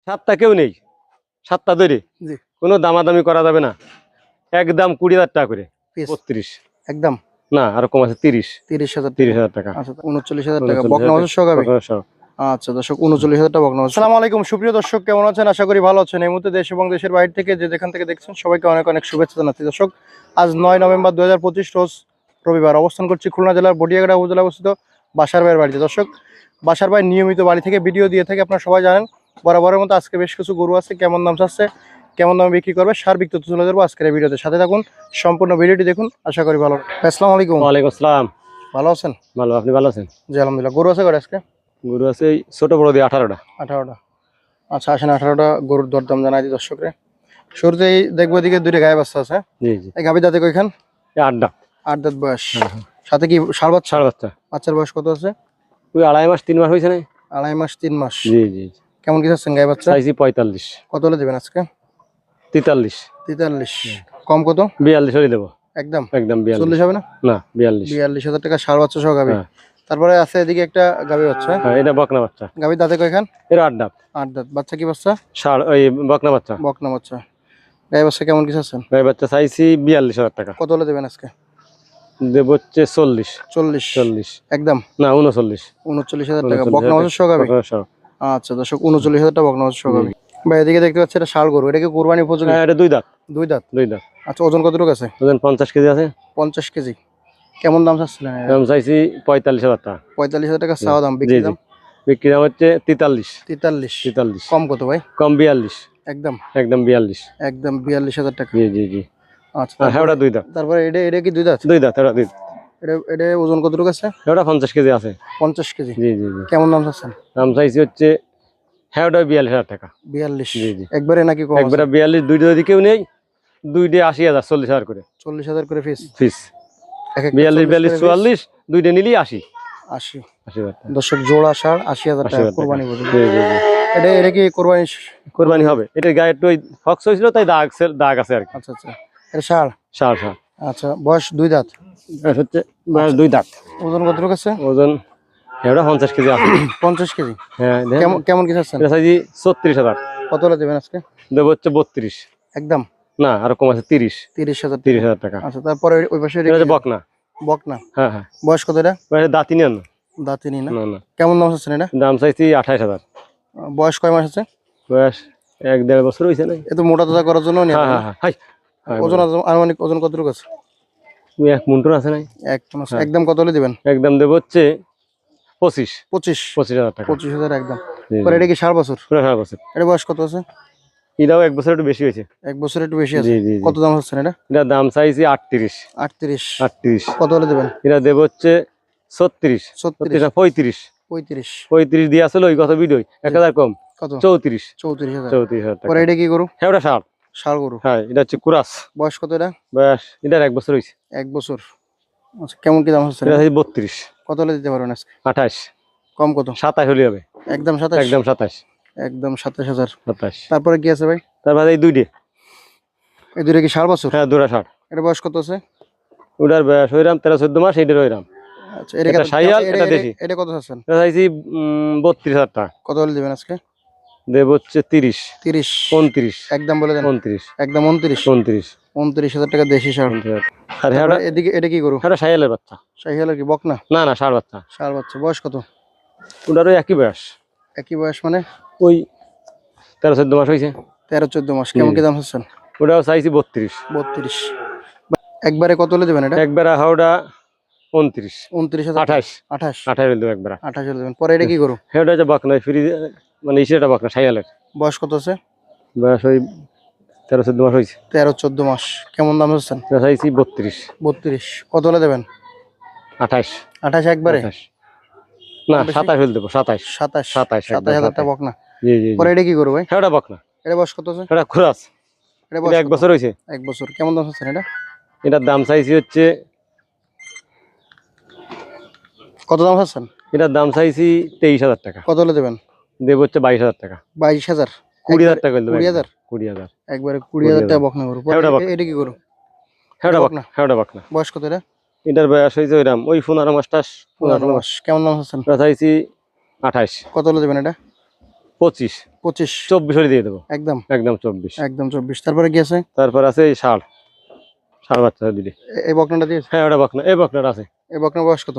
সাতটা কেউ নেই, সাতটা ধরে কোনো দামাদামি করা যাবে না, একদম 20,000 টাকা করে। 32 একদম না, আর কম আছে 30,000 টাকা। আচ্ছা 39,000 টাকা বকনা বাছুর সহ গাবে। আচ্ছা দর্শক 39,000 টাকা বকনা বাছুর। আসসালামু আলাইকুম সুপ্রিয় দর্শক, কেমন আছেন? আশা করি ভালো আছেন। এই মুহূর্তে দেশ এবং দেশের বাইরে থেকে যে যেখান থেকে দেখছেন সবাইকে অনেক অনেক শুভেচ্ছা জানাচ্ছি। দর্শক আজ 9 নভেম্বর 2025 রোজ রবিবার অবস্থান করছি খুলনা জেলার বটিয়াঘাটা উপজেলা অবস্থিত বাসার ভাইয়ের বাড়িতে। দর্শক বাসার ভাই নিয়মিত বাড়ি থেকে ভিডিও দিয়ে থাকে, আপনারা সবাই জানেন। বরাবরের মতো আজকে বেশ কিছু গরু আছে, কেমন দাম চাচ্ছে, কেমন দামে বিক্রি করবে, সার্বিক তথ্য তুলে ধরবো আজকের এই ভিডিওতে। সাথে থাকুন, সম্পূর্ণ ভিডিওটি দেখুন, আশা করি ভালো। আসসালামু আলাইকুম। ওয়ালাইকুম আসসালাম। ভালো আছেন? ভালো, আপনি ভালো আছেন? জি আলহামদুলিল্লাহ। গরু আছে আজকে? গরু আছে ছোট বড় দিয়ে 18টা। আচ্ছা আসেন 18টা গরুর দরদাম জানাই দিই দর্শকরে। শুরুতেই দেখবো এদিকে দুইটা গায়ে বাচ্চা আছে। জি জি। এই গাভী দাঁতে কয়খান? 8 দাঁত। 8 দাঁত বয়স। সাথে কি ষাঁড় বাচ্চা? ষাঁড় বাচ্চা। বাচ্চার বয়স কত আছে? ওই 2.5 মাস 3 মাস হয়েছে না? 2.5 মাস 3 মাস। জি জি। কেমন কি চাচ্ছেন গায়ে বাচ্চা? চাইছি 45। কত হলে দেবেন আজকে? 43। 43। কম কত? 42 হলে দেবো। একদম 42। 40 হবে না? না 42। 42,000 টাকা ষাঁড় বাচ্চা সহ গাভী। তারপরে আছে এদিকে একটা গাভী বাচ্চা। হ্যাঁ, এটা বকনা বাচ্চা। গাভী দাঁতে কয়খান? এর 8 দাঁত। 8 দাঁত। বাচ্চা কি বাচ্চা? ষাঁড়, ওই বকনা বাচ্চা। বকনা বাচ্চা। গায়ে বাচ্চা কেমন কি চাচ্ছেন? গাই বাচ্চা চাইছি 42,000 টাকা। কত হলে দেবেন আজকে? দেবো হচ্ছে 40। 40 একদম না 39। 39,000 টাকা বকনা বাছুর সহ গাভী। আচ্ছা দর্শক 39,000 টাকা বকনা বাছুর সহ গাভী। ভাই এদিকে দেখতে পাচ্ছি এটা ষাঁড় গরু, এটা কি কুরবানি উপযোগী? হ্যাঁ, এটা 2 দাঁত। 2 দাঁত। 2 দাঁত। আচ্ছা ওজন কতটুকু আছে? ওজন 50 কেজি আছে। 50 কেজি। কেমন দাম চাচ্ছিলেন? দাম চাইছি 45,000 টাকা। 45,000 টাকা চাওয়া দাম। বিক্রি দাম? বিক্রি দাম হচ্ছে 43। 43। কম কত ভাই? কম 42। একদম 42। একদম 42,000 টাকা। জি জি জি। আচ্ছা হ্যাঁ, ওটা 2 দাঁত। তারপরে এটা কি 2 দাঁত? 2 দাঁত, ওটা 2 দাঁত। এটা ওজন কতটুকু আছে? ওটা 50 কেজি আছে। 50 কেজি। জি জি জি। কেমন দাম চাচ্ছেন? দাম চাইছি হচ্ছে, হ্যাঁ ওটা 42,000 টাকা। 42। জি জি। একবারে নাকি কম? একবারে 42। 2 যদি কেউ নেই, 2 80,000, 40,000 করে। 40,000 করে ফিস। 42 44 2 নিলেই 80। 80 দর্শক জোড়া ষাঁড় 80,000 টাকা কুরবানি বলে। জি জি জি। এটা কি কুরবানি হবে? এটা গায়ে একটু ফক্স হয়েছিল, তাই দাগ আছে আর কি। আচ্ছা আচ্ছা। এটা ষাঁড়। ষাঁড়। আচ্ছা বয়স 2 দাঁত। হচ্ছে বয়স 2 দাঁত। ওজন কতটুকু আছে? ওজন এটা 50 কেজি আছে। 50 কেজি। হ্যাঁ। কেমন কি চাচ্ছেন? এটা চাইছি 36,000। কত হলে দেবেন আজকে? দেবো হচ্ছে 32। একদম না, আর কম আছে 30,000 টাকা। আচ্ছা তারপরে ওই পাশে এটা বকনা। বকনা। হ্যাঁ হ্যাঁ। বয়স কত এটা? দাঁতি নেন না। দাঁতিনি না? না না। কেমন দাম চাচ্ছেন এটা? দাম চাইছি 28,000। বয়স কয় মাস আছে? বয়স 1-1.5 বছর হয়েছে না? এত মোটা তাজা করার জন্য নিয়ে। হ্যাঁ হ্যাঁ হ্যাঁ। ওজন আনুমানিক ওজন কতটুকু আছে? 1 মুন্টুর আছে নাই? 1 টন আছে। একদম কত হলে দিবেন? একদম দেবো হচ্ছে 25,000 টাকা। 25,000 একদম। পরে এটা কি 7 বছর? পুরো 7 বছর। এটা বয়স কত আছে? এটাও 1 বছর একটু বেশি হয়েছে। 1 বছর একটু বেশি আছে। জি জি। কত দাম হচ্ছে এটা? এটার দাম চাইছি 38। 38। কত হলে দেবেন? এটা দেবো হচ্ছে 36। 35 দিয়ে আসলে ওই কত ভিডিও 1000 কম। কত? 34,000 টাকা। পরে এটা কি গরু? হ্যাঁ, ওটা ষাঁড় গরু। হ্যাঁ, এটা হচ্ছে কুরাস। বয়স কত এটা? বয়স এটার 1 বছর হয়েছে। 1 বছর। আচ্ছা কেমন কি দাম হচ্ছে? এটা 32। কত হলে দিতে পারবেন আজকে? 28। কম কত? 27 হলে হবে। একদম 27। একদম 27। একদম 27,000। 27। তারপরে কি আছে ভাই? তারপরে এই 2টে। এই দুটো কি 7 বছর? হ্যাঁ, দুটা ষাঁড়। এটা বয়স কত আছে? ওটার বয়স হইরাম 13-14 মাস, এইটার হইরাম। আচ্ছা এটা শাইয়াল, এটা দেশি। এটা কত আছেন? এটা চাইছি 32,000 টাকা। কত হলে দিবেন আজকে? দেব হচ্ছে 30। 29। একদম বলে দেন। 29। একদম 29,000 টাকা দেশি ষাঁড়। আর হ্যাঁ, এদিকে এটা কি গরু? এটা শাইয়ালের বাচ্চা। শাহিওয়ালের কি বকনা? না না, ষাঁড় বাচ্চা। ষাঁড় বাচ্চা। বয়স কত? ওটারও একই বয়স। একই বয়স মানে? ওই 13-14 মাস হয়েছে। 13-14 মাস। কেমন কি দাম হচ্ছেন? ওটাও চাইছি 32। 32। একবারে কত হলে দেবেন এটা? একবারে হাওড়া 29। 29,000। 28 হলে দেবো একবারে। 28 হলে দেবেন। পরে এটা কি গরু? হ্যাঁ, ওটা হচ্ছে বকনা, ফ্রি মানে ইসেটা বকনা শাইয়ালের। বয়স কত আছে? বয়স ওই 13-14 মাস হয়েছে। 13-14 মাস। কেমন দাম হচ্ছেন? এটা চাইছি 32। 32। কত হলে দেবেন? 28। 28 একবারে? না, 27 হলে দেবো। 27,000 টাকা বকনা। জি জি। পরে এটা কি গরু ভাই? হ্যাঁ, ওটা বকনা। এটা বয়স কত আছে? এটা খোরাস। এটা বয়স 1 বছর হয়েছে। 1 বছর। কেমন দাম হচ্ছেন এটা? এটার দাম চাইছি হচ্ছে, কত দাম হচ্ছেন? এটার দাম চাইছি 23,000 টাকা। কত হলে দেবেন? দেবো হচ্ছে 22,000 টাকা। 22,000। 20,000 টাকা দেবো। 20,000। 20,000। একবারে 20,000 টাকা বকনা গরু। এটা কি গরু? হ্যাঁ, ওটা বকনা। হ্যাঁ, ওটা বকনা। বয়স কত এটা? এটার বয়স হয়েছে ওইরাম ওই 15 মাস। 15 মাস। কেমন দাম হচ্ছেন? এটা চাইছি 28। কত হলে দেবেন এটা? 25। 25 24 হলে দিয়ে দেবো একদম একদম 24 একদম 24। তারপরে কি আছে? তারপর আছে এই ষাঁড় ষাঁড় বাচ্চা দিলি। এই বকনাটা দিয়েছে? হ্যাঁ ওটা বকনা, এই বকনাটা আছে। এই বকনার বয়স কত?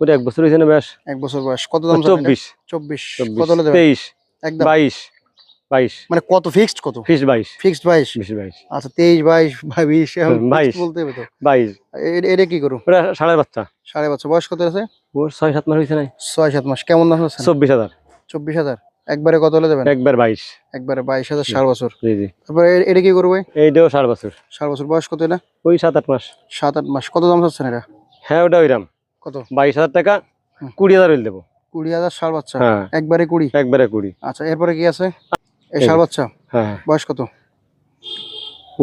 ওটা 1 বছর হয়েছে না ব্যাস। 1 বছর বয়স। কত দাম? 24 24 কত 24 হলে দেবেন? 23 একদম 22 22 মানে কত ফিক্সড? কত ফিস 22 ফিক্সড? 22। 22 আচ্ছা 23 22 22 এখন 22 বলতে হবে তো। 22 এটা কি করু? ওটা ষাঁড়ের বাচ্চা। সাড়ে বছর বয়স কত আছে? ওর 6-7 মাস হয়েছে নাই। 6-7 মাস। কেমন দাম আছে? 24,000 24,000 একবারে কত হলে দেবেন? একবার 22। একবারে 22,000 সাড়ে বছর। জি জি। তারপরে এটা কি করবে? এইটাও 7 বছর। সাড়ে বছর বয়স কত এটা? ওই 7-8 মাস। 7-8 মাস। কত দাম চাচ্ছেন এটা? হ্যাঁ ওটা ওইরাম কত? 22,000 টাকা। হুম। 20,000 হইলে দেবো। 20,000 ষাড় বাচ্চা। হ্যাঁ একবারে 20। একবারে 20। আচ্ছা এরপরে কি আছে? এই এই ষাড় যে। বাচ্চা হ্যাঁ বয়স কত?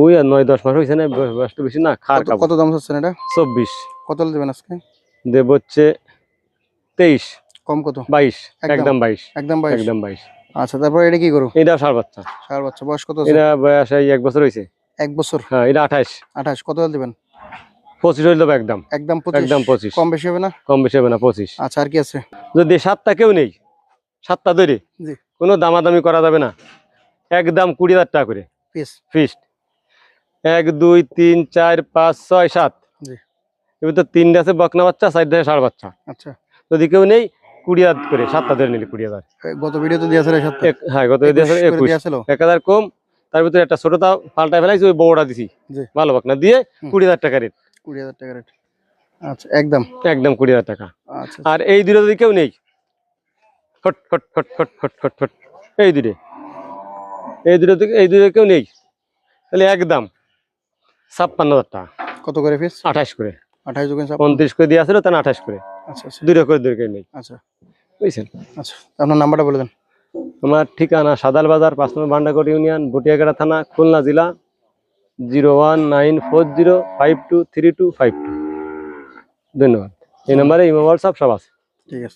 ওই আর 9-10 মাস হয়েছে না, বয়সটা বেশি না। খার কত খাবো। কত দাম চাচ্ছেন এটা? 24 কত হলে দেবেন আজকে? দেব হচ্ছে 23 কম কত? 22 একদম একদম 22 একদম 22। একদম 22। আচ্ছা তারপরে এটা কি করু? এটা ষাঁড় বাচ্চা। ষাড় বাচ্চা বয়স কত আছে? এটা বয়স এই 1 বছর হয়েছে। 1 বছর। হ্যাঁ এটা 28 28 কত হলে দেবেন? 25 হইলে দেবো একদম একদম 25। একদম 25। কম বেশি হবে না? কম বেশি হবে না 25। আচ্ছা আর কি আছে? যদি 7টা কেউ নেই, 7টা ধরে জি কোনো দামাদামি করা যাবে না, একদম 20,000 টাকা করে পিস। ফিক্সড। 1 2 3 4 5 6 7 জি এবার তো 3টা আছে বকনা বাচ্চা, 4টা ষাঁড় বাচ্চা। আচ্ছা যদি কেউ নেই 20,000 করে, 7টা ধরে নিলে 20,000। গত ভিডিওতে দিয়েছে রে 7টা। হ্যাঁ গত 21 করে 21 দিয়েছিল। 1,000 কম। তার ভিতরে একটা ছোটটা পাল্টায় ফেলাইছি, ওই বড়টা দিছি জি ভালো বকনা দিয়ে। হুম। 20,000 টাকা রেট 20,000 টাকা রেট। আচ্ছা একদম একদম 20,000 টাকা। আচ্ছা আর এই দুটো যদি কেউ নেই, ফট ফট ফট ফট ফট ফট ফট এই দুটো কেউ নেই, তাহলে একদম 56,000 টাকা। কত করে পিস? 28 করে 28 দোকান 29 করে দিয়ে আসলে তাহলে 28 করে আচ্ছা আচ্ছা দুটো করে দুটো কেউ নেই, আচ্ছা বুঝছেন। আচ্ছা আপনার নাম্বারটা বলে দেন। আমার ঠিকানা সাদাল বাজার 5 নম্বর ভান্ডারকোট ইউনিয়ন, বটিয়াগাড়া থানা, খুলনা জেলা। 01940523252। ধন্যবাদ। এই নম্বরে ইমো হোয়াটসঅ্যাপ সব আছে। ঠিক আছে।